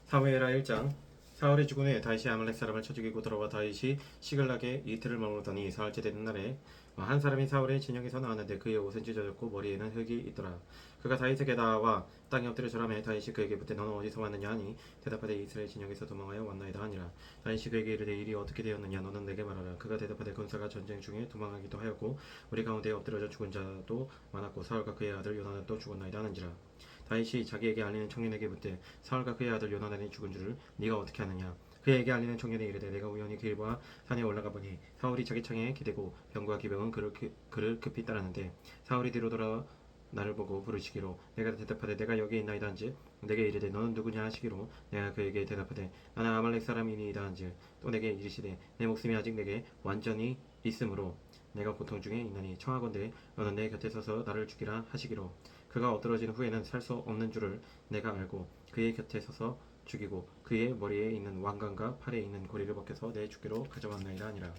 사무엘하 1장. 사울이 죽은 후에 다윗이 아말렉 사람을 쳐 죽이고 돌아와 다윗이 시글락에 이틀을 머무르더니 사흘째 되는 날에 한 사람이 사울의 진영에서 나왔는데 그의 옷은 찢어졌고 머리에는 흙이 있더라. 그가 다윗에게 나와 땅에 엎드려 절하매 다윗이 그에게 묻되 너는 어디서 왔느냐 하니 대답하되 이스라엘 진영에서 도망하여 왔나이다 하니라. 다윗이 그에게 이르되 일이 어떻게 되었느냐 너는 내게 말하라. 그가 대답하되 군사가 전쟁 중에 도망하기도 하였고 우리 가운데 엎드려져 죽은 자도 많았고 사울과 그의 아들 요나단도 죽었나이다 하는지라. 다윗이 자기에게 알리는 청년에게 묻되 사울과 그의 아들 요나단이 죽은 줄을 네가 어떻게 아느냐. 그에게 알리는 청년이 이르되 내가 우연히 길보아 산에 올라가 보니 사울이 자기 창에 기대고 병과 기병은 그를 급히 따르는데 사울이 뒤로 돌아 나를 보고 부르시기로 내가 대답하되 내가 여기 있나이다 한즉 내게 이르되 너는 누구냐 하시기로 내가 그에게 대답하되 나는 아말렉 사람이니이다 한즉 또 내게 이르시되 내 목숨이 아직 내게 완전히 있으므로 내가 고통 중에 있나니 청하건대 너는 내 곁에 서서 나를 죽이라 하시기로 그가 엎드러진 후에는 살 수 없는 줄을 내가 알고 그의 곁에 서서 죽이고 그의 머리에 있는 왕관과 팔에 있는 고리를 벗겨서 내 주께로 가져왔나이다 하니라.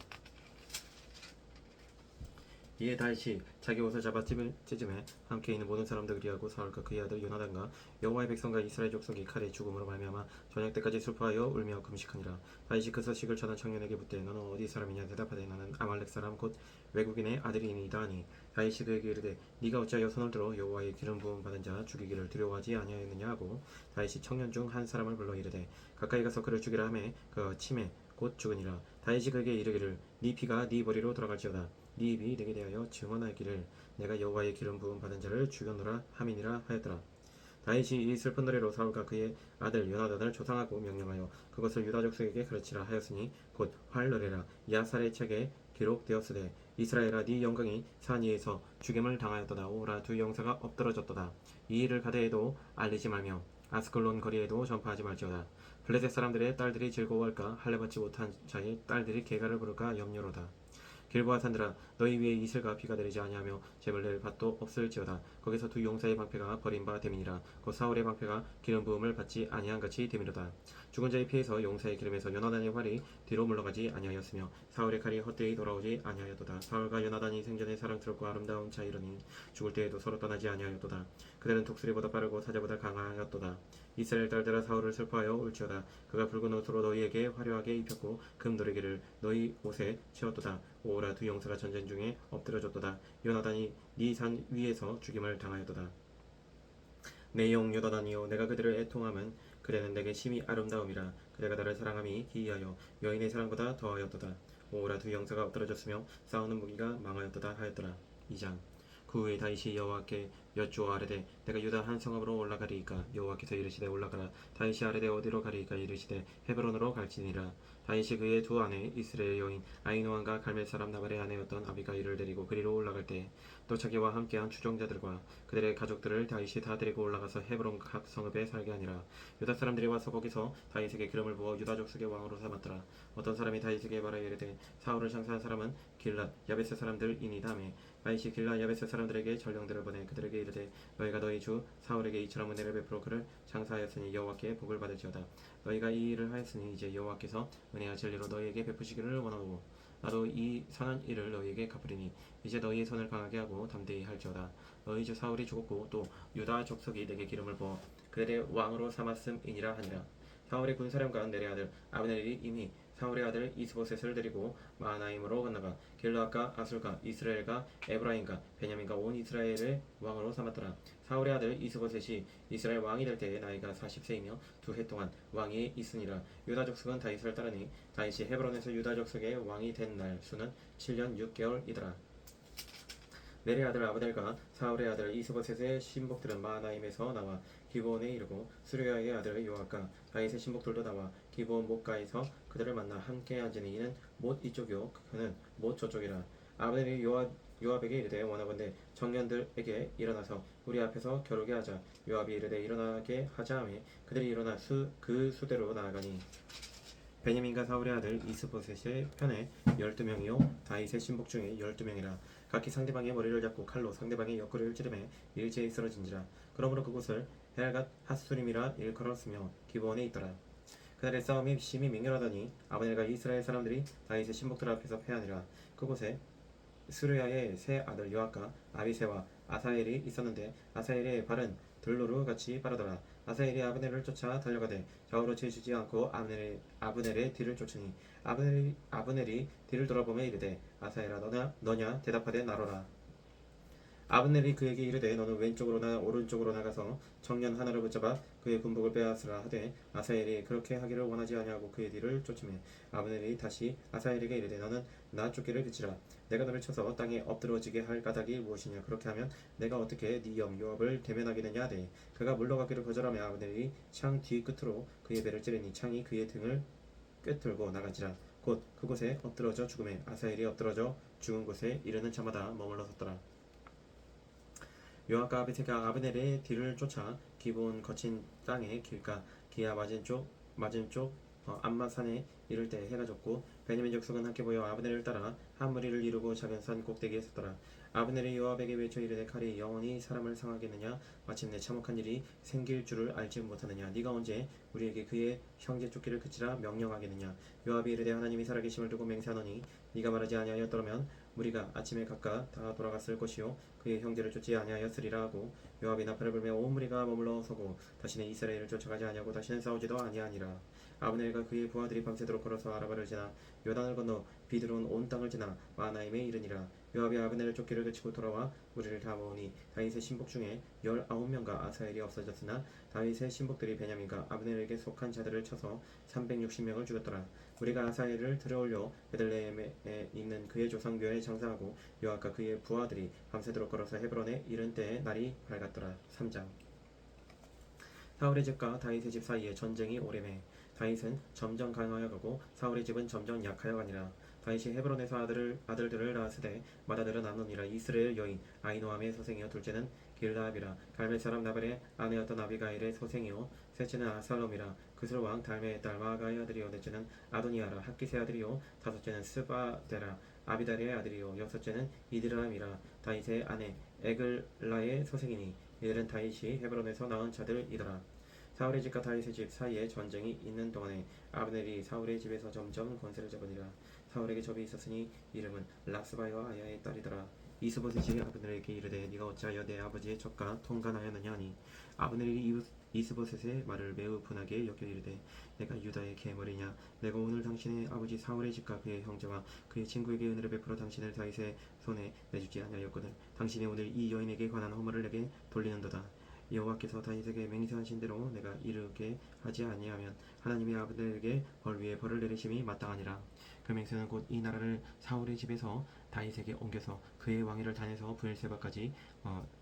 이에 다윗이 자기 옷을 잡아 찢음에 함께 있는 모든 사람들 그리하고 사울과 그의 아들 요나단과 여호와의 백성과 이스라엘 족속이 칼의 죽음으로 말미암아 저녁 때까지 슬퍼하여 울며 금식하니라. 다윗이 그 소식을 전한 청년에게 묻되 너는 어디 사람이냐 대답하되 나는 아말렉 사람 곧 외국인의 아들이니이다 하니 다윗이 그에게 이르되 네가 어찌하여 손을 들어 여호와의 기름 부음 받은 자 죽이기를 두려워하지 아니하였느냐 하고 다윗이 청년 중 한 사람을 불러 이르되 가까이 가서 그를 죽이라 하매 그가 침에 곧 죽으니라. 다윗이 그에게 이르기를 네 피가 네 머리로 돌아갈지어다. 네 입이 내게 대하여 증언하기를 내가 여호와의 기름 부음 받은 자를 죽였노라 함이니라 하였더라. 다윗이 이 슬픈 노래로 사울과 그의 아들 요나단을 조상하고 명령하여 그것을 유다 족속에게 가르치라 하였으니 곧 활노래라 야살의 책에 기록되었으되 이스라엘아 네 영광이 산 위에서 죽임을 당하였도다. 오라 두 영사가 엎드러졌도다. 이 일을 가데에도 알리지 말며 아스클론 거리에도 전파하지 말지어다. 블레셋 사람들의 딸들이 즐거워할까 할례받지 못한 자의 딸들이 개가를 부를까 염려로다. 길보아 산들아 너희 위에 이슬과 비가 내리지 아니하며 재물 낼 밭도 없을지어다. 거기서 두 용사의 방패가 버린 바 됨이니라. 곧 사울의 방패가 기름 부음을 받지 아니한 같이 됨이로다. 죽은 자의 피에서 용사의 기름에서 요나단의 활이 뒤로 물러가지 아니하였으며 사울의 칼이 헛되이 돌아오지 아니하였도다. 사울과 요나단이 생전에 사랑스럽고 아름다운 자이러니 죽을 때에도 서로 떠나지 아니하였도다. 그들은 독수리보다 빠르고 사자보다 강하였도다. 이스라엘 딸들아 사울을 슬퍼하여 울지어다. 그가 붉은 옷으로 너희에게 화려하게 입혔고 금 노래기를 너희 옷에 채웠도다. 오라 두 용사가 전쟁 중에 엎드려졌도다. 요나단이 네 산 위에서 죽임을 당하였도다. 내 영 요나단이여 내가 그들을 애통함은 그대는 내게 심히 아름다움이라. 그대가 나를 사랑함이 기이하여 여인의 사랑보다 더하였도다. 오라 두 영사가 엎드러졌으며 싸우는 무기가 망하였도다 하였더라. 2장. 그 후에 다윗이 여호와께 여쭈어 아뢰되 내가 유다 한 성읍으로 올라가리이까. 여호와께서 이르시되 올라가라. 다윗이 아뢰되 어디로 가리이까. 이르시되 헤브론으로 갈지니라. 다윗이 그의 두 아내 이스라엘 여인 아히노함과 갈멜 사람 나발의 아내였던 아비가일을 데리고 그리로 올라갈 때 또 자기와 함께한 추종자들과 그들의 가족들을 다윗이 다 데리고 올라가서 헤브론 각 성읍에 살게 하니라. 유다 사람들이 와서 거기서 다윗에게 기름을 부어 유다 족속의 왕으로 삼았더라. 어떤 사람이 다윗에게 말하여 이르되 사울을 장사한 사람은 길랏 야베스 사람들이니다며. 다윗이 길랏 야베스 사람들에게 전령들을 보내 그들에게 이르되 너희가 너희 주 사울에게 이처럼 은혜를 베풀어 그를 장사하였으니 여호와께 복을 받을지어다. 너희가 이 일을 하였으니 이제 여호와께서 은혜와 진리로 너희에게 베푸시기를 원하고 나도 이 선한 일을 너희에게 갚으리니 이제 너희의 손을 강하게 하고 담대히 할지어다. 너희 주 사울이 죽었고 또 유다 족속이 내게 기름을 부어 그들의 왕으로 삼았음이니라 하니라. 사울의 군사령관 넬의 아들 아브넬이 이미 사울의 아들 이스보셋을 데리고 마하나임으로 건너가 길르앗과 아술과 이스라엘과 에브라임과 베냐민과 온 이스라엘의 왕으로 삼았더라. 사울의 아들 이스보셋이 이스라엘 왕이 될 때에 나이가 40세이며 2해 동안 왕위에 있으니라. 유다 족속은 다윗을 따르니 다윗이 헤브론에서 유다 족속의 왕이 된 날 수는 7년 6개월이더라. 넬의 아들 아브넬과 사울의 아들 이스보셋의 신복들은 마하나임에서 나와 기브온에 이르고 수르야의 아들 요압과 다윗의 신복들도 나와 기브온 못가에서 그들을 만나 함께 앉으니 이는 못 이쪽이요 그는 못 저쪽이라. 아브넬이 요압에게 이르되 원하건대 청년들에게 일어나서 우리 앞에서 겨루게 하자. 요압이 이르되 일어나게 하자 하매 그들이 일어나 그 수대로 나아가니 베냐민과 사울의 아들 이스보셋의 편에 12명이요 다윗의 신복 중에 12명이라. 각기 상대방의 머리를 잡고 칼로 상대방의 옆구리를 찌르매 일제히 쓰러진지라. 그러므로 그곳을 헬갓 핫수림이라 일컬었으며 기브온에 있더라. 그날의 싸움이 심히 맹렬하더니 아브넬과 이스라엘 사람들이 다윗의 신복들 앞에서 패하니라. 그곳에 스루야의 세 아들 요압과 아비새와 아사엘이 있었는데 아사엘의 발은 들로루 같이 빠르더라. 아사엘이 아브넬을 쫓아 달려가되 좌우로 치우치지 않고 아브넬의 뒤를 쫓으니 아브넬이 뒤를 돌아보며 이르되 아사엘아 너냐 대답하되 나로라. 아브넬이 그에게 이르되 너는 왼쪽으로나 오른쪽으로 나가서 청년 하나를 붙잡아 그의 군복을 빼앗으라 하되 아사엘이 그렇게 하기를 원하지 아니하고 그의 뒤를 쫓으매 아브넬이 다시 아사엘에게 이르되 너는 나 쫓기를 그치라. 내가 너를 쳐서 땅에 엎드러지게 할 까닭이 무엇이냐. 그렇게 하면 내가 어떻게 네 형 요압을 대면하겠느냐 하되 그가 물러가기를 거절하며 아브넬이 창 뒤 끝으로 그의 배를 찌르니 창이 그의 등을 꿰뚫고 나간지라. 곧 그곳에 엎드러져 죽음에 아사엘이 엎드러져 죽은 곳에 이르는 자마다 머물러 섰더라. 요압과 아비새가 아브넬의 뒤를 쫓아 기브온 거친 땅의 길가 기아 맞은쪽 암마산에 이를 때 해가 졌고 베냐민 족속은 함께 모여 아브넬을 따라 한 무리를 이루고 작은 산 꼭대기에 섰더라. 아브넬이 요압에게 외쳐 이르되 칼이 영원히 사람을 상하겠느냐. 마침내 참혹한 일이 생길 줄을 알지 못하느냐. 네가 언제 우리에게 그의 형제 쫓기를 그치라 명령하겠느냐. 요압이 이르되 하나님이 살아계심을 두고 맹세하노니 네가 말하지 아니하였더라면 무리가 아침에 각각 다 돌아갔을 것이요 그의 형제를 쫓지 아니하였으리라 하고 요압이 나팔을 불며 온 무리가 머물러 서고 다시는 이스라엘을 쫓아가지 아니하고 다시는 싸우지도 아니하니라. 아브넬과 그의 부하들이 밤새도록 걸어서 아라바를 지나 요단을 건너 비드론 온 땅을 지나 마하나임에 이르니라. 요압이 아브넬을 쫓기를 그치고 돌아와 무리를 다 모으니 다윗의 신복 중에 19명과 아사엘이 없어졌으나 다윗의 신복들이 베냐민과 아브넬에게 속한 자들을 쳐서 360명을 죽였더라. 우리가 아사엘을 들어올려 베들레헴에 있는 그의 조상 묘에 장사하고 요압과 그의 부하들이 밤새도록 걸어서 헤브론에 이른 때에 날이 밝았더라. 3장. 사울의 집과 다윗의 집 사이에 전쟁이 오래매 다윗은 점점 강하여 가고 사울의 집은 점점 약하여 가니라. 다윗이 헤브론에서 아들들을 낳았으되 맏아들은 암논이라 이스라엘 여인 아히노함의 소생이요 둘째는 길라압이라 갈멜 사람 나발의 아내였던 아비가일의 소생이요 셋째는 아살롬이라 그술 왕 달메의 딸 마아가의 아들이요 넷째는 아도니아라 학기스의 아들이요 다섯째는 스바데라 아비달의 아들이요 여섯째는 이드람이라 다윗의 아내 에글라의 소생이니 이들은 다윗이 헤브론에서 낳은 자들이더라. 사울의 집과 다윗의 집 사이에 전쟁이 있는 동안에 아브넬이 사울의 집에서 점점 권세를 잡으니라. 사울에게 접이 있었으니 이름은 락스바이와 아야의 딸이더라. 이스보셋이 아브넬에게 이르되 네가 어찌하여 내 아버지의 적과 통간하였느냐 하니 아브넬이 이스보셋의 말을 매우 분하게 여겨 이르되 내가 유다의 계머리냐. 내가 오늘 당신의 아버지 사울의 집과 그의 형제와 그의 친구에게 은혜를 베풀어 당신을 다윗의 손에 내주지 아니하였거든. 당신이 오늘 이 여인에게 관한 허물을 내게 돌리는도다. 여호와께서 다윗에게 맹세하신 대로 내가 이르게 하지 아니하면 하나님이 아브넬에게 벌 위에 벌을 내리심이 마땅하니라. 그 맹세는 곧 이 나라를 사울의 집에서 다윗에게 옮겨서 그의 왕위를 단에서 브엘세바까지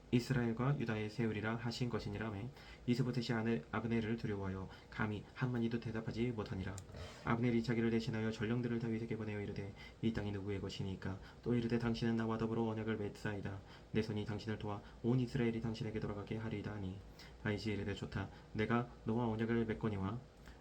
이스라엘과 유다에 세우리라 하신 것이니라며 이스보셋이 아브넬을 두려워하여 감히 한마디도 대답하지 못하니라. 아브넬이 자기를 대신하여 전령들을 다윗에게 보내어 이르되 이 땅이 누구의 것이니까. 또 이르되 당신은 나와 더불어 언약을 맺사이다. 내 손이 당신을 도와 온 이스라엘이 당신에게 돌아가게 하리이다 하니 다윗이 이르되 좋다. 내가 너와 언약을 맺거니와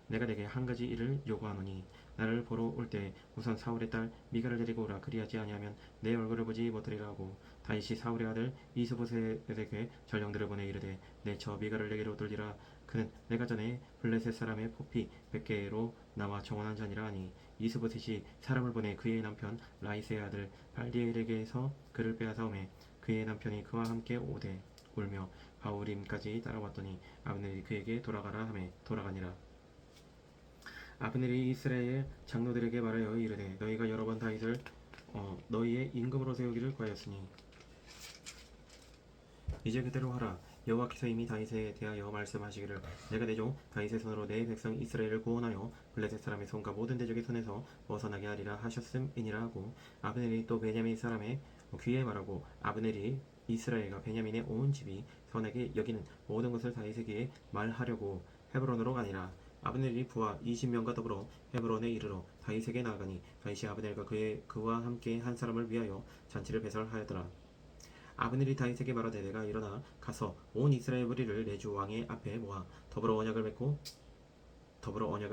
내가 내게 한 가지 일을 요구하노니 나를 보러 올 때 우선 사울의 딸 미가를 데리고 오라. 그리하지 아니하면 내 얼굴을 보지 못하리라 하고 다윗이 사울의 아들 이스보셋에게 전령들을 보내 이르되 내 저 미가를 내게로 돌리라. 그는 내가 전에 블레셋 사람의 포피 100개로 나와 정원한 자니라 하니 이스보셋이 사람을 보내 그의 남편 라이스의 아들 발디엘에게서 그를 빼앗아오매 그의 남편이 그와 함께 오되 울며 바우림까지 따라왔더니 아브넬이 그에게 돌아가라 하매 돌아가니라. 아브넬이 이스라엘 장로들에게 말하여 이르되 너희가 여러 번 다윗을 너희의 임금으로 세우기를 구하였으니 이제 그대로 하라. 여호와께서 이미 다윗에 대하여 말씀하시기를 내가 내 종 다윗의 손으로 내 백성 이스라엘을 구원하여 블레셋 사람의 손과 모든 대적의 손에서 벗어나게 하리라 하셨음이니라 하고 아브넬이 또 베냐민 사람의 귀에 말하고 아브넬이 이스라엘과 베냐민의 온 집이 선하게 여기는 모든 것을 다윗에게 말하려고 헤브론으로 가니라. 아브넬이 부하 20명과 더불어 헤브론에 이르러 다윗에게 나아가니 다윗이 아브넬과 그와 함께 한 사람을 위하여 잔치를 배설하였더라. 아브넬이 다윗에게 말하되 내가 일어나 가서 온 이스라엘 무리를 내 주 왕의 앞에 모아 더불어 언약을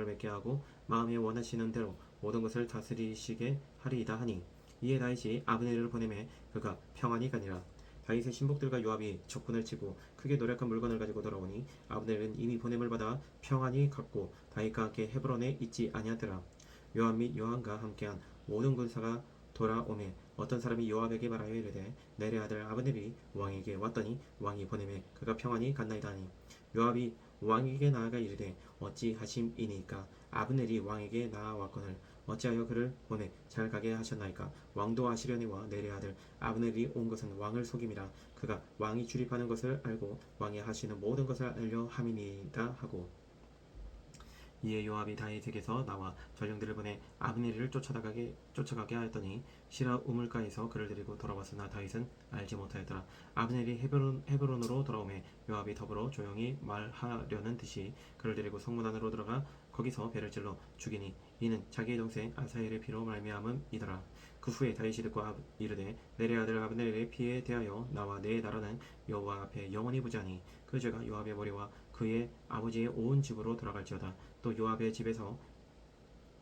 맺게 하고 마음에 원하시는 대로 모든 것을 다스리시게 하리이다 하니 이에 다윗이 아브넬을 보내매 그가 평안히 가니라. 다윗의 신복들과 요압이 적군을 치고 크게 노력한 물건을 가지고 돌아오니 아브넬은 이미 보냄을 받아 평안히 갔고 다윗과 함께 헤브론에 있지 아니하더라. 요압 및 요압과 함께한 모든 군사가 돌아오매 어떤 사람이 요압에게 말하여 이르되 넬의 아들 아브넬이 왕에게 왔더니 왕이 보내매 그가 평안히 갔나이다 하니 요압이 왕에게 나아가 이르되 어찌 하심이니까 아브넬이 왕에게 나아왔거늘 어찌하여 그를 보내 잘 가게 하셨나이까 왕도 아시려니와 넬의 아들 아브넬이 온 것은 왕을 속임이라 그가 왕이 출입하는 것을 알고 왕이 하시는 모든 것을 알려 함이니이다 하고 이에 요압이 다윗에게서 나와 전령들을 보내 아브넬을 쫓아가게 하였더니 시라 우물가에서 그를 데리고 돌아왔으나 다윗은 알지 못하였더라. 아브넬이 헤브론으로 돌아오매 요압이 더불어 조용히 말하려는 듯이 그를 데리고 성문 안으로 들어가 거기서 배를 찔러 죽이니 이는 자기의 동생 아사엘의 피로 말미암음이더라. 그 후에 다윗이 듣고 이르되 넬의 아들 아브넬의 피에 대하여 나와 내 나라는 여호와 앞에 영원히 부지하니 그 죄가 요압의 머리와 그의 아버지의 온 집으로 돌아갈지어다. 또 요압의 집에서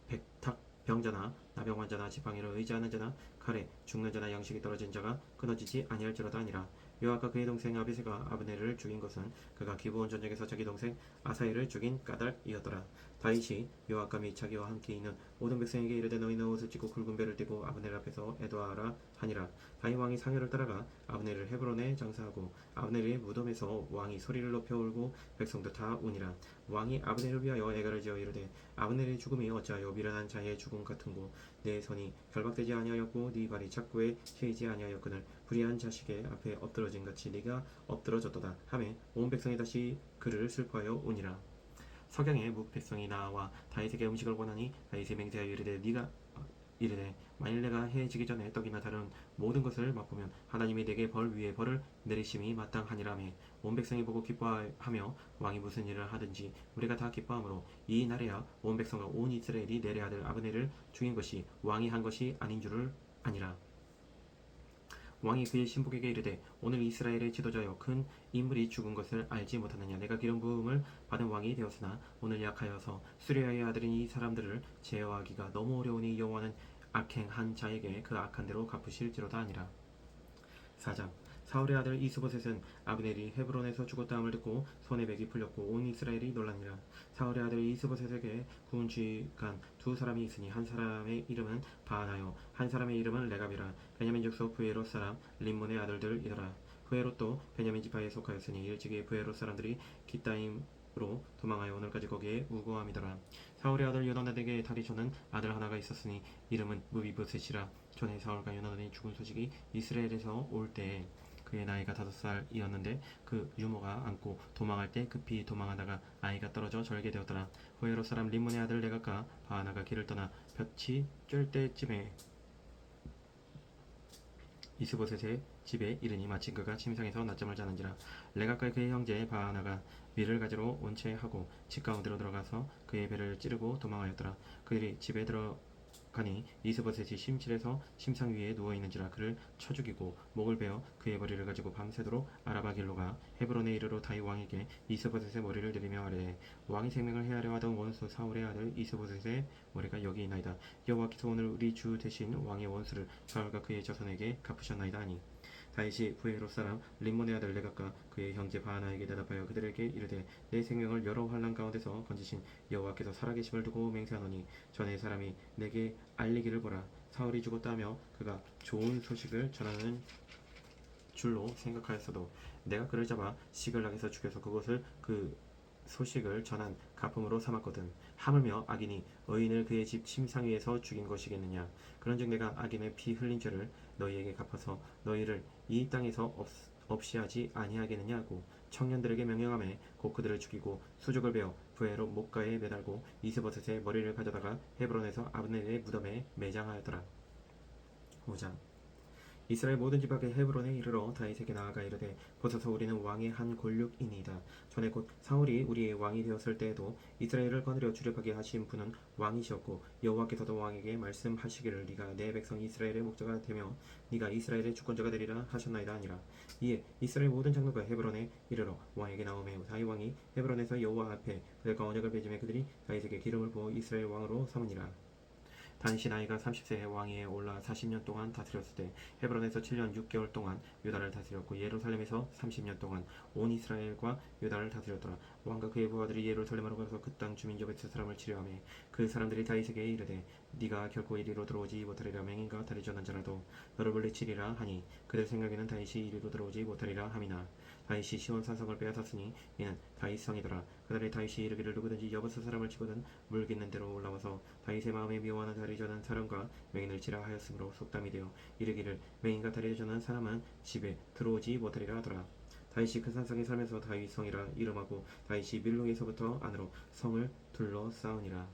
백탁 병자나 나병 환자나 지팡이를 의지하는 자나 칼에 죽는 자나 양식이 떨어진 자가 끊어지지 아니할지로다 아니라 요압과 그의 동생 아비새가 아브넬을 죽인 것은 그가 기브온 전쟁에서 자기 동생 아사엘을 죽인 까닭이었더라. 다윗이 요압과 및 자기와 함께 있는 모든 백성에게 이르되 너희는 옷을 찢고 굵은 배를 띠고 아브넬 앞에서 애도하라 하니라. 다윗 왕이 상여를 따라가 아브넬을 헤브론에 장사하고 아브넬의 무덤에서 왕이 소리를 높여 울고 백성도 다 우니라. 왕이 아브넬을 위하여 애가를 지어 이르되 아브넬의 죽음이 어찌하여 미련한 자의 죽음 같은고 내 손이 결박되지 아니하였고 네 발이 착고에 채이지 아니하였거늘 불의한 자식의 앞에 엎드러진 같이 네가 엎드러졌도다 하매 온 백성이 다시 그를 슬퍼하여 우니라. 석양에 묵 백성이 나와 다윗에게 음식을 원하니 다윗이 맹세하여 이르되 만일 내가 해지기 전에 떡이나 다른 모든 것을 맛보면 하나님이 내게 벌 위에 벌을 내리심이 마땅하니라매 온 백성이 보고 기뻐하며 왕이 무슨 일을 하든지 우리가 다 기뻐하므로 이 날에야 온 백성과 온 이스라엘이 넬의 아들 아브넬을 죽인 것이 왕이 한 것이 아닌 줄을 아니라. 왕이 그의 신복에게 이르되 오늘 이스라엘의 지도자여 큰 인물이 죽은 것을 알지 못하느냐 내가 기름 부음을 받은 왕이 되었으나 오늘 약하여서 수리아의 아들인 이 사람들을 제어하기가 너무 어려우니 여호와는 악행한 자에게 그 악한 대로 갚으실지로다 아니라. 4장 사울의 아들 이스보셋은 아브넬이 헤브론에서 죽었다함을 듣고 손에 맥이 풀렸고 온 이스라엘이 놀라니라. 사울의 아들 이스보셋에게 구운 쥐간 두 사람이 있으니 한 사람의 이름은 바하나요 한 사람의 이름은 레갑이라. 베냐민 족속 브에롯 사람 림몬의 아들들이더라. 브에롯도 베냐민 지파에 속하였으니 일찍이 브에롯 사람들이 기타임으로 도망하여 오늘까지 거기에 우거함이더라. 사울의 아들 요나단에게 다리 쫓는 아들 하나가 있었으니 이름은 무비보셋이라. 전에 사울과 요나단이 죽은 소식이 이스라엘에서 올 때에 그의 나이가 5살이었는데 그 유모가 안고 도망할 때 급히 도망하다가 아이가 떨어져 절게 되었더라. 호에로 사람 림몬의 아들 레갑과 바하나가 길을 떠나 볕이 쬐 때쯤에 이스보셋의 집에 이르니 마침 그가 침상에서 낮잠을 자는지라. 레갑과 그의 형제 바하나가 밀을 가지러 온 채 하고 집 가운데로 들어가서 그의 배를 찌르고 도망하였더라. 그들이 집에 들어가니 이스보셋이 심실에서 침상 위에 누워 있는지라. 그를 쳐 죽이고 목을 베어 그의 머리를 가지고 밤새도록 아라바 길로 가 헤브론에 이르러 다윗 왕에게 이스보셋의 머리를 내리며 아뢰되 왕이 생명을 해하려 하던 원수 사울의 아들 이스보셋의 머리가 여기 있나이다. 여호와께서 오늘 우리 주 대신 왕의 원수를 사울과 그의 자손에게 갚으셨나이다 하니 다윗이 브에롯 사람 림몬의 아들 레갑과 그의 형제 바하나에게 대답하여 그들에게 이르되 내 생명을 여러 환난 가운데서 건지신 여호와께서 살아계심을 두고 맹세하노니 전에 사람이 내게 알리기를 보라. 사울이 죽었다 하며 그가 좋은 소식을 전하는 줄로 생각하였어도 내가 그를 잡아 시글락에서 죽여서 그곳을 그 소식을 전한 가품으로 삼았거든. 하물며 악인이 의인을 그의 집 침상 위에서 죽인 것이겠느냐. 그런즉 내가 악인의 피 흘린 죄를 너희에게 갚아서 너희를 이 땅에서 없이 하지 아니하겠느냐 하고 청년들에게 명령하매 곧 그들을 죽이고 수족을 베어 부에로 목가에 매달고 이스보셋의 머리를 가져다가 헤브론에서 아브넬의 무덤에 매장하였더라. 5장 이스라엘 모든 지파가 헤브론에 이르러 다윗에게 나아가 이르되 보소서 우리는 왕의 한 골육이니이다. 전에 곧 사울이 우리의 왕이 되었을 때에도 이스라엘을 거느려 주력하게 하신 분은 왕이시었고 여호와께서도 왕에게 말씀하시기를 네가 내 백성 이스라엘의 목자가 되며 네가 이스라엘의 주권자가 되리라 하셨나이다 아니라. 이에 이스라엘 모든 장로가 헤브론에 이르러 왕에게 나오매 다윗 왕이 헤브론에서 여호와 앞에 그들과 언약을 맺음에 그들이 다윗에게 기름을 부어 이스라엘 왕으로 삼으니라. 다윗이 나이가 30세에 왕위에 올라 40년 동안 다스렸을 때 헤브론에서 7년 6개월 동안 유다를 다스렸고 예루살렘에서 30년 동안 온 이스라엘과 유다를 다스렸더라. 왕과 그의 부하들이 예루살렘으로 가서 그 땅 주민 여베스 사람을 치료하며 그 사람들이 다윗에게 이르되 네가 결코 이리로 들어오지 못하리라. 맹인과 다리 저는 자라도 너를 물리치리라 하니 그들 생각에는 다윗이 이리로 들어오지 못하리라 함이나 다윗이 시온 산성을 빼앗았으니 이는 다윗 성이더라. 그날에 다윗이 이르기를 누구든지 여보스 사람을 치거든 물깃는 대로 올라와서 다윗의 마음에 미워하는 다리 저는 사람과 맹인을 치라 하였으므로 속담이 되어 이르기를 맹인과 다리 저는 사람은 집에 들어오지 못하리라 하더라. 다윗이 그 산성에 살면서 다윗 성이라 이름하고 다윗이 밀로에서부터 안으로 성을 둘러싸우니라.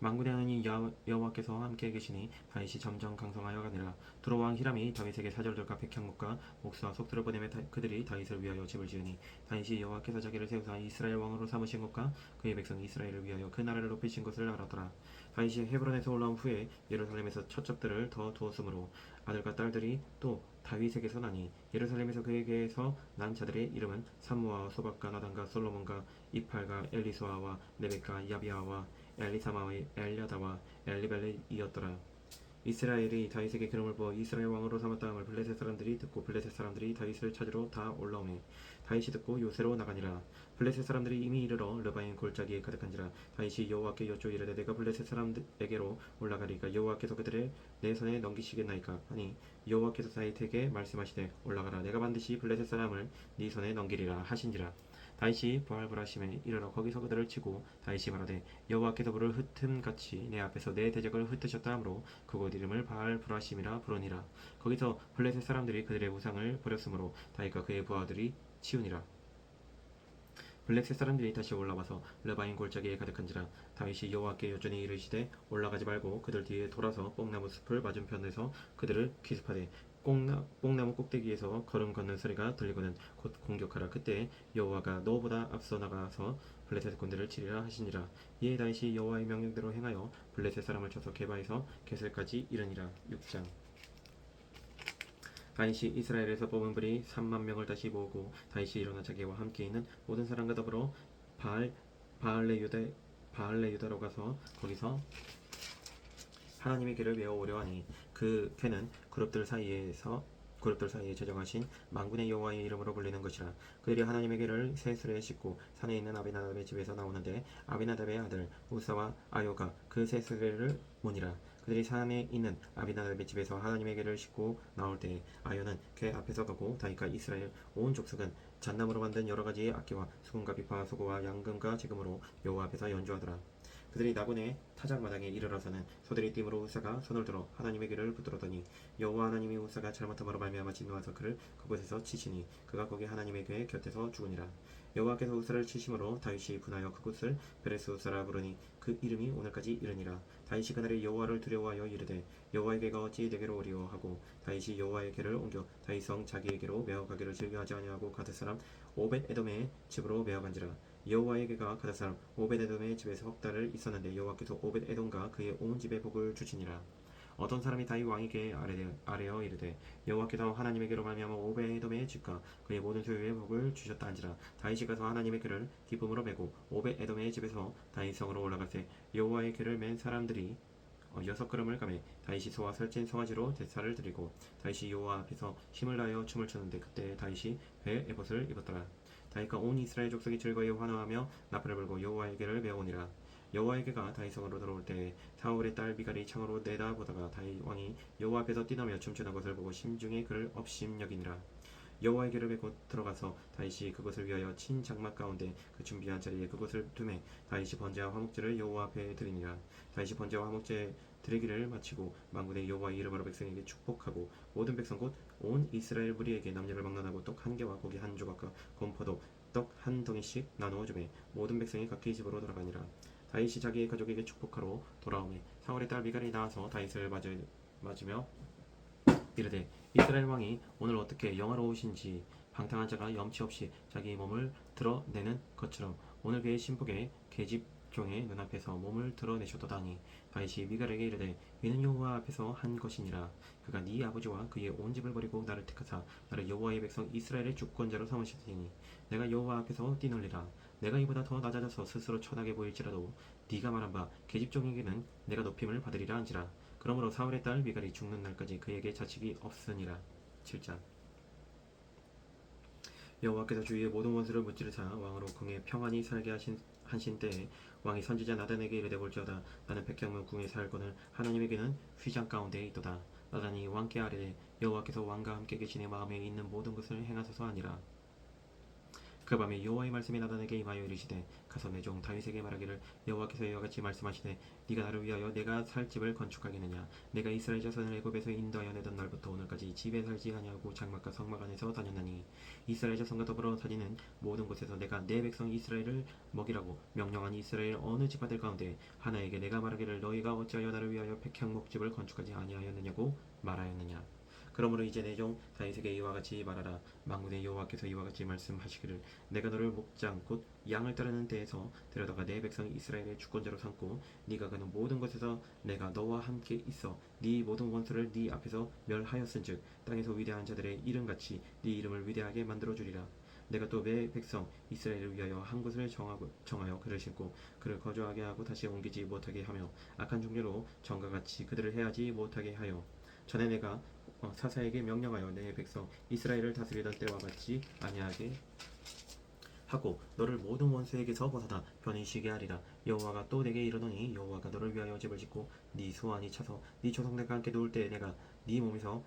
만군의 하나님 여호와께서 함께 계시니 다윗이 점점 강성하여 가니라. 두로 왕 히람이 다윗에게 사절들과 백향목과 목수와 속들을 보내며 그들이 다윗을 위하여 집을 지으니 다윗이 여호와께서 자기를 세우사 이스라엘 왕으로 삼으신 것과 그의 백성 이스라엘을 위하여 그 나라를 높이신 것을 알았더라. 다윗이 헤브론에서 올라온 후에 예루살렘에서 첫첩들을 더 두었으므로 아들과 딸들이 또 다윗에게서 나니 예루살렘에서 그에게서 난 자들의 이름은 삼무와 소박과 나단과 솔로몬과 이팔과 엘리수아와 레베카 야비아와 엘리사마의 엘야다와 엘리벨렛이었더라. 이스라엘이 다윗에게 기름을 부어 이스라엘 왕으로 삼았다함을 블레셋 사람들이 듣고 블레셋 사람들이 다윗을 찾으러 다 올라오매 다윗이 듣고 요새로 나가니라. 블레셋 사람들이 이미 이르러 르바인 골짜기에 가득한지라. 다윗이 여호와께 여쭈어 이르되 내가 블레셋 사람에게로 올라가리까 여호와께서 그들을 내 손에 넘기시겠나이까 하니 여호와께서 다윗에게 말씀하시되 올라가라 내가 반드시 블레셋 사람을 네 손에 넘기리라 하신지라. 다윗이 부할브라심에 이르러 거기서 그들을 치고 다윗이 말하되 여호와께서 불을 흩음같이 내 앞에서 내 대적을 흩으셨다 하므로 그곳 이름을 바알브라심이라 부르니라. 거기서 블레셋 사람들이 그들의 우상을 버렸으므로 다윗과 그의 부하들이 치우니라. 블레셋 사람들이 다시 올라와서 르바인 골짜기에 가득한지라. 다윗이 여호와께 여전히 이르시되 올라가지 말고 그들 뒤에 돌아서 뽕나무 숲을 맞은편에서 그들을 기습하되 뽕나무 꼭대기에서 걸음 걷는 소리가 들리거든 곧 공격하라. 그때 여호와가 너보다 앞서 나가서 블레셋 군대를 치리라 하시니라. 이에 다윗이 여호와의 명령대로 행하여 블레셋 사람을 쳐서 게바에서 게셀까지 이르니라. 6장. 다윗이 이스라엘에서 뽑은 불이 3만 명을 다시 모으고 다윗이 일어나 자기와 함께 있는 모든 사람과 더불어 바알레유다로 가서 거기서 하나님의 길을 메어오려 하니 그 걔는 그룹들 사이에 제정하신 만군의 여호와의 이름으로 불리는 것이라. 그들이 하나님의 길을 세술에 싣고 산에 있는 아비나답의 집에서 나오는데 아비나답의 아들 우사와 아요가 그 세술을 모니라. 그들이 산에 있는 아비나답의 집에서 하나님의 길을 싣고 나올 때 아요는 그 앞에서 가고 다윗과 이스라엘 온 족속은 잣나무로 만든 여러 가지 악기와 수금과 비파 소고와 양금과 지금으로 여호와 앞에서 연주하더라. 그들이 나곤의 타작마당에 이르러서는 소들이 띠므로 우사가 손을 들어 하나님의 길을 붙들었더니 여호와 하나님이 우사가 잘못함으로 말미암아 진노하사 그를 그곳에서 치시니 그가 거기 하나님의 궤 곁에서 죽으니라. 여호와께서 우사를 치심으로 다윗이 분하여 그곳을 베레스 우사라 부르니 그 이름이 오늘까지 이르니라. 다윗이 그날에 여호와를 두려워하여 이르되 여호와의 궤가 어찌 내게로 오리오 하고 다윗이 여호와의 궤를 옮겨 다윗성 자기에게로 메어가기를 즐겨하지 아니하고 가드 사람 오벳 에돔의 집으로 메어간지라. 여호와의 궤가 가드 사람 오벳 에돔의 집에서 석 달을 있었는데 여호와께서 오벳 에돔과 그의 온 집에 복을 주시니라. 어떤 사람이 다윗 왕에게 아뢰어 이르되 여호와께서 하나님의 궤로 말미암아 오벳 에돔의 집과 그의 모든 소유에 복을 주셨다 한지라. 다윗이 가서 하나님의 궤를 기쁨으로 메고 오벳 에돔의 집에서 다윗 성으로 올라가세 여호와의 궤를 맨 사람들이 6걸음을 가매 다윗이 소와 살찐 송아지로 제사를 드리고 다윗이 여호와 앞에서 힘을 다하여 춤을 췄는데 그때 다윗이 배 에봇을 입었더라. 다윗과 온 이스라엘 족속이 즐거이 환호하며 나팔을 불고 여호와의 궤를 메어오니라. 여호와의 궤가 다윗 성으로 들어올 때 사울의 딸 미갈이 창으로 내다보다가 다윗 왕이 여호와 앞에서 뛰노며 춤추는 것을 보고 심중에 그를 업심여기니라. 여호와의 궤를 메고 들어가서 다윗이 그것을 위하여 친 장막 가운데 그 준비한 자리에 그것을 두매 다윗이 번제와 화목제를 여호와 앞에 드리니라. 다윗이 번제와 화목제 드리기를 마치고 만군의 여호와의 이름으로 백성에게 축복하고 모든 백성 곧 온 이스라엘 무리에게 남녀를 막론하고 떡 한 개와 고기 한 조각과 건포도 떡 한 덩이씩 나누어 주매 모든 백성이 각기 집으로 돌아가니라. 다윗이 자기의 가족에게 축복하러 돌아오매 사울의 딸 미갈이 나와서 다윗을 맞으며 이르되 이스라엘 왕이 오늘 어떻게 영화로우신지 방탕한 자가 염치 없이 자기 몸을 드러내는 것처럼 오늘 그의 신복의 계집종의 눈앞에서 몸을 드러내셨도다니. 다윗이 미갈에게 이르되 이는 여호와 앞에서 한 것이니라. 그가 네 아버지와 그의 온 집을 버리고 나를 택하사 나를 여호와의 백성 이스라엘의 주권자로 삼으셨으니 내가 여호와 앞에서 뛰놀리라. 내가 이보다 더 낮아져서 스스로 천하게 보일지라도 네가 말한 바 계집종에게는 내가 높임을 받으리라 한지라. 그러므로 사울의 딸 미갈이 죽는 날까지 그에게 자식이 없으니라. 7장. 여호와께서 주위의 모든 원수를 무찌르사 왕으로 궁에 평안히 살게 한신 때에 왕이 선지자 나단에게 이르되 볼지어다 나는 백향문 궁에 살거늘 하나님에게는 휘장 가운데에 있도다. 나단이 왕께 아뢰되 여호와께서 왕과 함께 계시니 마음에 있는 모든 것을 행하소서 하니라. 그 밤에 여호와의 말씀이 나단에게 임하여 이르시되 가서 내 종 다윗에게 말하기를 여호와께서 이와 같이 말씀하시되 네가 나를 위하여 내가 살 집을 건축하겠느냐. 내가 이스라엘 자손을 애굽에서 인도하여 내던 날부터 오늘까지 집에 살지 아니하고 장막과 성막 안에서 다녔나니 이스라엘 자손과 더불어 다니는 모든 곳에서 내가 내 백성 이스라엘을 먹이라고 명령한 이스라엘 어느 집안들 가운데 하나에게 내가 말하기를 너희가 어찌하여 나를 위하여 백향목집을 건축하지 아니하였느냐고 말하였느냐. 그러므로 이제 내 종 다윗에게 이와 같이 말하라. 만군의 여호와께서 이와 같이 말씀하시기를 내가 너를 목장 곧 양을 따르는 데에서 데려다가 내 백성 이스라엘의 주권자로 삼고 네가 가는 모든 곳에서 내가 너와 함께 있어 네 모든 원수를 네 앞에서 멸하였은즉 땅에서 위대한 자들의 이름같이 네 이름을 위대하게 만들어 주리라. 내가 또 내 백성 이스라엘을 위하여 한 곳을 정하여 그를 심고 그를 거주하게 하고 다시 옮기지 못하게 하며 악한 종류로 전과 같이 그들을 해하지 못하게 하여 전에 내가 사사에게 명령하여 내 백성 이스라엘을 다스리던 때와 같이 아니하게 하고 너를 모든 원수에게서 벗어나 편히 쉬게 하리라. 여호와가 또 내게 이르노니 여호와가 너를 위하여 집을 짓고 네 수완이 차서 네 조상들과 함께 누울 때에 내가 네 몸에서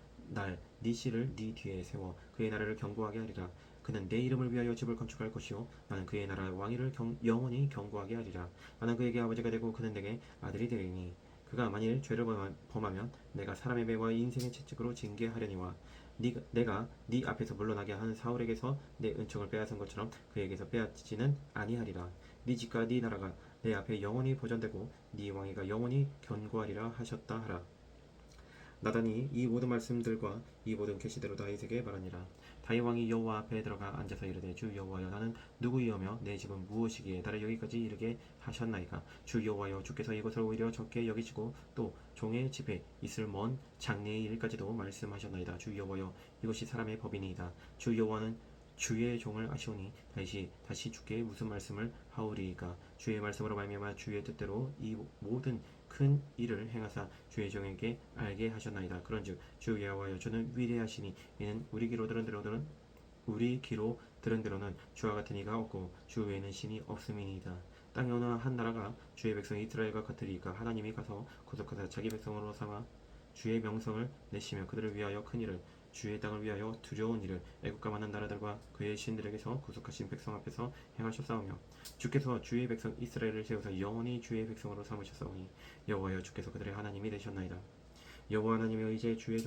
네 씨를 네 뒤에 세워 그의 나라를 견고하게 하리라. 그는 내 이름을 위하여 집을 건축할 것이요 나는 그의 나라 왕위를 영원히 견고하게 하리라. 나는 그에게 아버지가 되고 그는 내게 아들이 되리니 그가 만일 죄를 범하면 내가 사람의 매와 인생의 채찍으로 징계하려니와 내가 네 앞에서 물러나게 한 사울에게서 내 은총을 빼앗은 것처럼 그에게서 빼앗지는 아니하리라. 네 집과 네 나라가 내 앞에 영원히 보존되고 네 왕위가 영원히 견고하리라 하셨다 하라. 나단이 이 모든 말씀들과 이 모든 계시대로 다윗에게 말하니라. 다윗 왕이 여호와 앞에 들어가 앉아서 이르되 주 여호와여 나는 누구이오며 내 집은 무엇이기에 나를 여기까지 이르게 하셨나이까. 주 여호와여 주께서 이것을 오히려 적게 여기시고 또 종의 집에 있을 먼 장래의 일까지도 말씀하셨나이다. 주 여호와여 이것이 사람의 법이니이다. 주 여호와는 주의 종을 아시오니 다시 주께 무슨 말씀을 하오리이까. 주의 말씀으로 말미암아 주의 뜻대로 이 모든 큰 일을 행하사 주의 종에게 알게 하셨나이다. 그런즉 주 여호와여 주는 위대하시니 이는 우리 귀로 들은 대로는 주와 같은 이가 없고 주 외에는 신이 없음이니이다. 땅에 어느 한 나라가 주의 백성 이스라엘과 같으리까. 하나님이 가서 구속하사 자기 백성으로 삼아 주의 명성을 내시며 그들을 위하여 큰 일을 주의 땅을 위하여 두려운 일을 애국과 많은 나라들과 그의 신들에게서 구속하신 백성 앞에서 행하셨사오며 주께서 주의 백성 이스라엘을 세우사 영원히 주의 백성으로 삼으셨사오니 여호와여 주께서 그들의 하나님이 되셨나이다. 여호와 하나님이여 이제 주의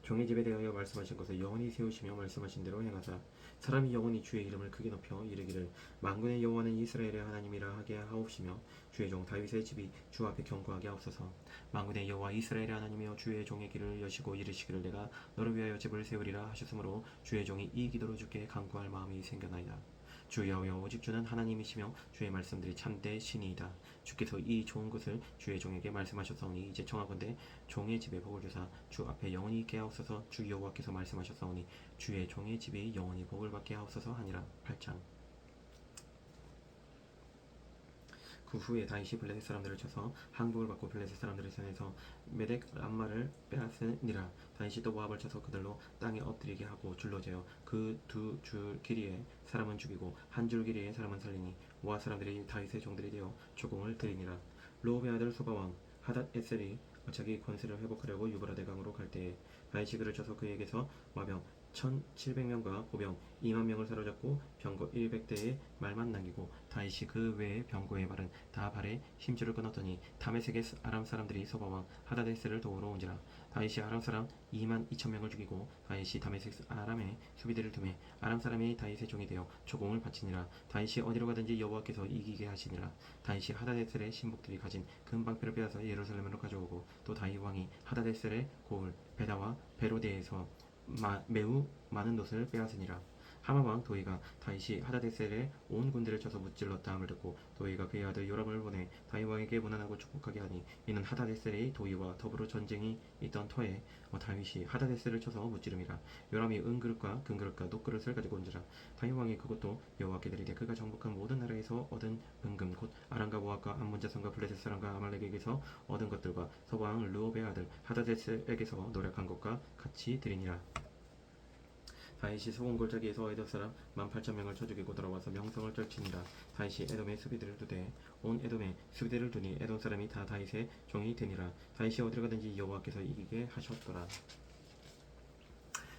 종의 집에 대하여 말씀하신 것을 영원히 세우시며 말씀하신 대로 행하사 사람이 영원히 주의 이름을 크게 높여 이르기를 만군의 여호와는 이스라엘의 하나님이라 하게 하옵시며 주의 종 다윗의 집이 주 앞에 견고하게 하옵소서. 만군의 여호와 이스라엘의 하나님이여 주의 종의 길을 여시고 이르시기를 내가 너를 위하여 집을 세우리라 하셨으므로 주의 종이 이 기도로 주께 간구할 마음이 생겨나이다. 주 여호와 오직 주는 하나님이시며 주의 말씀들이 참되 신이이다. 주께서 이 좋은 것을 주의 종에게 말씀하셨사오니 이제 청하건대 종의 집에 복을 주사 주 앞에 영원히 있게 하옵소서. 주 여호와께서 말씀하셨사오니 주의 종의 집이 영원히 복을 받게 하옵소서 하니라. 8장. 그 후에 다윗이 블레셋 사람들을 쳐서 항복을 받고 블레셋 사람들의 손에서 메덱 람마를 빼앗으니라. 다윗이 또 모압을 쳐서 그들로 땅에 엎드리게 하고 줄로 재어 그 두 줄 길이에 사람은 죽이고 한 줄 길이에 사람은 살리니 모압 사람들이 다윗의 종들이 되어 조공을 드리니라. 르홉의 아들 소바왕 하닷 에셀이 자기 권세를 회복하려고 유브라데 강으로 갈 때에 다윗이 그를 쳐서 그에게서 마병 1700명과 보병 2만 명을 사로잡고 병거 100대의 말만 남기고 다윗이 그 외의 병거의 말은 다 발에 힘줄을 끊었더니 다메섹의 아람 사람들이 소바왕 하다데스를 도우러 온지라. 다윗이 아람 사람 2만 2천 명을 죽이고 다윗이 다메섹 아람의 수비대를 두매 아람 사람이 다윗의 종이 되어 조공을 바치니라. 다윗이 어디로 가든지 여호와께서 이기게 하시니라. 다윗이 하다데셀의 신복들이 가진 금방패를 빼앗아 예루살렘으로 가져오고 또 다윗 왕이 하다데셀의 고을 베다와 베로데에서 매우 많은 것을 빼앗으니라. 하마왕 도이가 다윗이 하다데셀의 온 군대를 쳐서 무찔렀다 함을 듣고 도이가 그의 아들 요람을 보내 다윗 왕에게 무난하고 축복하게 하니 이는 하다데셀의 도이와 더불어 전쟁이 있던 터에 다윗이 하다데셀을 쳐서 무찌름이라. 요람이 은그릇과 금그릇과 녹그릇을 가지고 온지라. 다윗 왕이 그것도 여호와께 드리되 그가 정복한 모든 나라에서 얻은 은금 곧 아람과 모압과 암몬 자손과 블레셋 사람과 아말렉에게서 얻은 것들과 서방 르홉의 아들 하다데셀에게서 노력한 것과 같이 드리니라. 다윗이 소금 골짜기에서 에돔 사람 18,000명을 쳐 죽이고 돌아와서 명성을 떨치니라. 다윗이 에돔의 수비대를 두되 온 에돔에 수비대를 두니 에돔 사람이 다 다윗의 종이 되니라. 다윗이 어디로 가든지 여호와께서 이기게 하셨더라.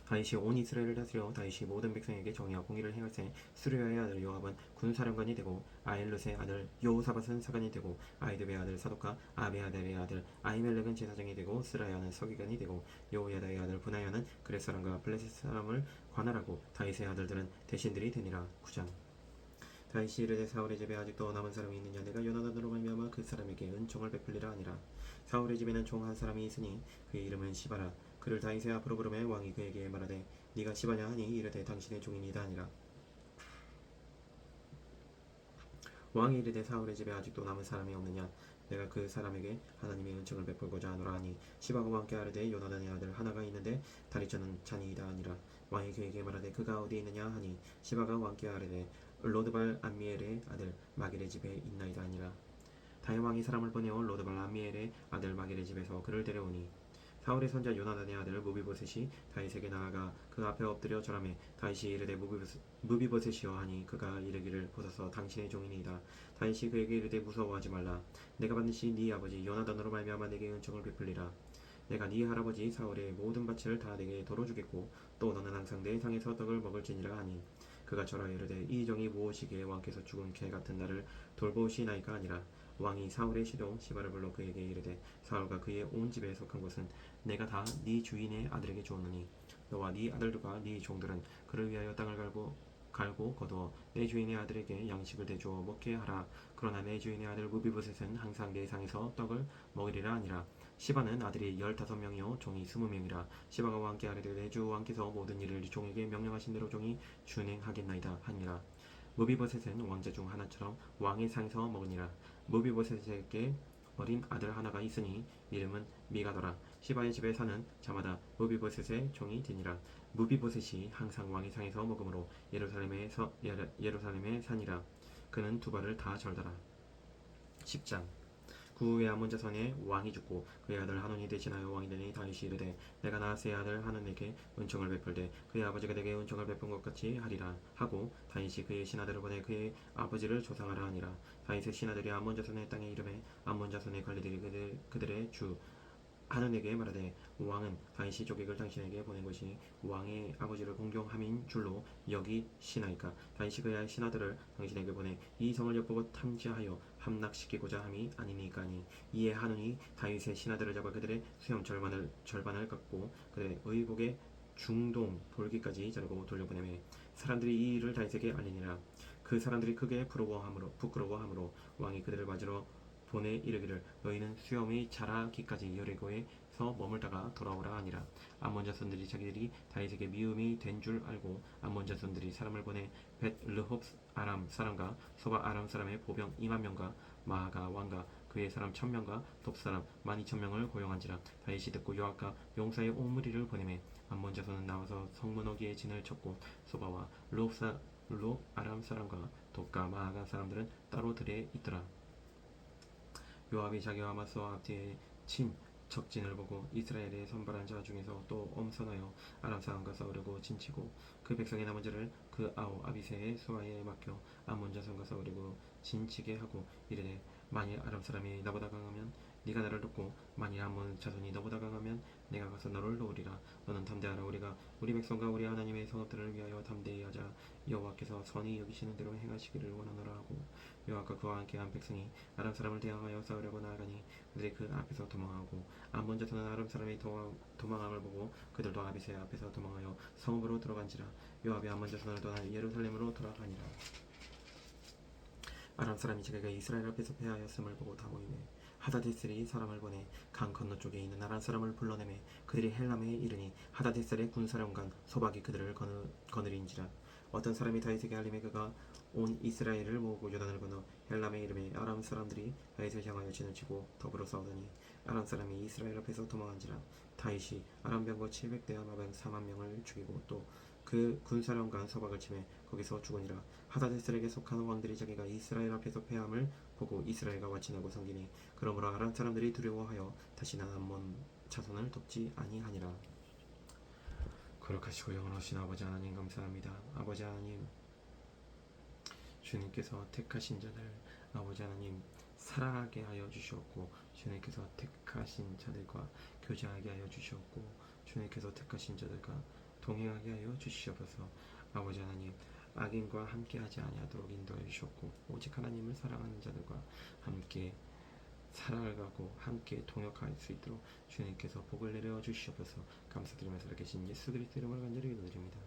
다윗이 온 이스라엘을 다스려 다윗이 모든 백성에게 정의와 공의를 행할세. 수르야의 아들 요압은 군사령관이 되고 아일룻의 아들 여호사밧은 사관이 되고 아이드베의 아들 사독과 아비아델의 아들 아히멜렉은 제사장이 되고 스라야는 서기관이 되고 여호야다의 아들 분하야는 그렛 사람과 블레셋 사람을 관할하고 다윗의 아들들은 대신들이 되니라. 9장. 다윗이 이르되 사울의 집에 아직도 남은 사람이 있느냐. 내가 요나단으로 말미암아 그 사람에게 은총을 베풀리라 하니라. 사울의 집에는 종 한 사람이 있으니 그의 이름은 시바라. 그를 다윗의 앞으로 부르매 왕이 그에게 말하되 네가 시바냐 하니 이르되 당신의 종이니이다 하니라. 왕이 이르되 사울의 집에 아직도 남은 사람이 없느냐. 내가 그 사람에게 하나님의 은총을 베풀고자 하노라 하니 시바가 왕께 아뢰되 요나단의 아들 하나가 있는데 다리쳐는 자니이다 하니라. 왕이 그에게 말하되 그가 어디 있느냐 하니 시바가 왕께 아뢰되 로드발 암미엘의 아들 마길의 집에 있나이다 하니라. 다윗 왕이 사람을 보내어 로드발 암미엘의 아들 마길의 집에서 그를 데려오니 사울의 손자 요나단의 아들 무비보셋이 다윗에게 나아가 그 앞에 엎드려 절하매 다윗이 이르되 무비보셋이여 하니 그가 이르기를 보소서 당신의 종이니이다. 다윗이 그에게 이르되 무서워하지 말라. 내가 반드시 네 아버지 요나단으로 말미암아 내게 은총을 베풀리라. 내가 네 할아버지 사울의 모든 밭을 다 내게 도로 주겠고 또 너는 항상 내 상에서 떡을 먹을지니라 하니 그가 절하여 이르되 이 종이 무엇이기에 왕께서 죽은 개 같은 나를 돌보시나이까 하니라. 왕이 사울의 시동 시바를 불러 그에게 이르되 사울과 그의 온 집에 속한 것은 내가 다 네 주인의 아들에게 주었느니 너와 네 아들들과 네 종들은 그를 위하여 땅을 갈고 거두어 내 주인의 아들에게 양식을 대주어 먹게 하라. 그러나 내 주인의 아들 무비보셋은 항상 내 상에서 떡을 먹으리라 하니라. 시바는 아들이 15명이요 종이 20명이라. 시바가 왕께 아뢰되 내 주 왕께서 모든 일을 종에게 명령하신 대로 종이 준행하겠나이다 하니라. 무비보셋은 왕자 중 하나처럼 왕의 상에서 먹으니라. 무비보셋에게 어린 아들 하나가 있으니 이름은 미가더라. 시바의 집에 사는 자마다 무비보셋의 종이 되니라. 무비보셋이 항상 왕의 상에서 먹으므로 예루살렘에 사니라. 그는 두 발을 다 절더라. 10장. 그 후에 아몬 자손의 왕이 죽고 그의 아들 하논이 대신하여 왕이 되니 다윗이 이르되 내가 나하스의 아들 하논에게 은총을 베풀되 그의 아버지가 내게 은총을 베푼 것 같이 하리라 하고 다윗이 그의 신하들을 보내 그의 아버지를 조상하라 하니라. 다윗의 신하들이 아몬 자손의 땅에 이름에 아몬 자손의 관리들이 그들의 주 하논에게 말하되 왕은 다윗이 조객을 당신에게 보낸 것이 왕의 아버지를 공경함인 줄로 여기시나이까. 다윗이 그의 신하들을 당신에게 보내 이 성을 엿보고 탐지하여 함락시키고자 함이 아니니까니. 이에 하논이 다윗의 신하들을 잡아 그들의 수염 절반을 깎고 그들의 의복의 중동 볼기까지 자르고 돌려보내매 사람들이 이 일을 다윗에게 알리니라. 그 사람들이 크게 부끄러워함으로 왕이 그들을 맞으러 보내 이르기를 너희는 수염이 자라기까지 여리고에서 머물다가 돌아오라 하니라. 암몬 자손들이 자기들이 다윗에게 미움이 된 줄 알고 암몬 자손들이 사람을 보내 벳르홉 아람 사람과 소바 아람 사람의 보병 20,000명과 마아가 왕과 그의 사람 1000명과 돕 사람 12,000명을 고용한지라. 다윗이 듣고 요압과 용사의 온 무리를 보내매 암몬 자손은 나와서 성문 어귀에 진을 쳤고 소바와 로 아람 사람과 돕과 마아가 사람들은 따로 들에 있더라. 요압이 자기와 맞서 앞뒤에 친 적진을 보고 이스라엘의 선발한 자 중에서 또 엄선하여 아람 사람과 싸우려고 진치고 그 백성의 남은 자를 그 아우 아비새의 수하에 맡겨 암몬 자손과 싸우려고 진치게 하고 이르되 만일 아람 사람이 나보다 강하면 네가 나를 돕고 만일 암몬 자손이 너보다 강하면 내가 가서 너를 도우리라. 너는 담대하라. 우리가 우리 백성과 우리 하나님의 성읍들을 위하여 담대히 하자. 여호와께서 선히 여기시는 대로 행하시기를 원하노라 하고 요압과 그와 함께 한 백성이 아람 사람을 대항하여 싸우려고 나아가니 그들이 그 앞에서 도망하고 암몬 자손은 아람 사람이 도망함을 보고 그들도 아비새 앞에서 도망하여 성읍으로 들어간지라. 요압이 암몬 자손을 떠나 예루살렘으로 돌아가니라. 아람 사람이 자기가 이스라엘 앞에서 패하였음을 보고 다 모이매 하다데셀이 사람을 보내 강 건너쪽에 있는 아람 사람을 불러내매 그들이 헬람에 이르니 하다데셀의 군사령관 소박이 그들을 거느린지라. 어떤 사람이 다윗에게 알림에 그가 온 이스라엘을 모으고 요단을 건너 헬람에 이름에 아람 사람들이 다윗을 향하여 진을 치고 더불어 싸우더니 아람 사람이 이스라엘 앞에서 도망한지라. 다윗이 아람 병거 700대 아마병 40,000명을 죽이고 또 그 군사령관 소박을 치매 거기서 죽으니라. 하다데셀에게 속한 왕들이 자기가 이스라엘 앞에서 패함을 보고 이스라엘과 와친하고 섬기니 그러므로 아람 사람들이 두려워하여 다시는 암몬 자손을 돕지 아니하니라. 거룩하시고 영원하신 아버지 하나님 감사합니다. 아버지 하나님, 주님께서 택하신 자들 아버지 하나님 사랑하게 하여 주시옵고, 주님께서 택하신 자들과 교제하게 하여 주시옵고, 주님께서 택하신 자들과 동행하게 하여 주시옵소서. 아버지 하나님, 악인과 함께하지 아니하도록 인도하여 주시옵고, 오직 하나님을 사랑하는 자들과 함께 살아가고 함께 동역할 수 있도록 주님께서 복을 내려 주시옵소서. 감사드리며 살아계신 예수 그리스도 이름으로 간절히 기도드립니다.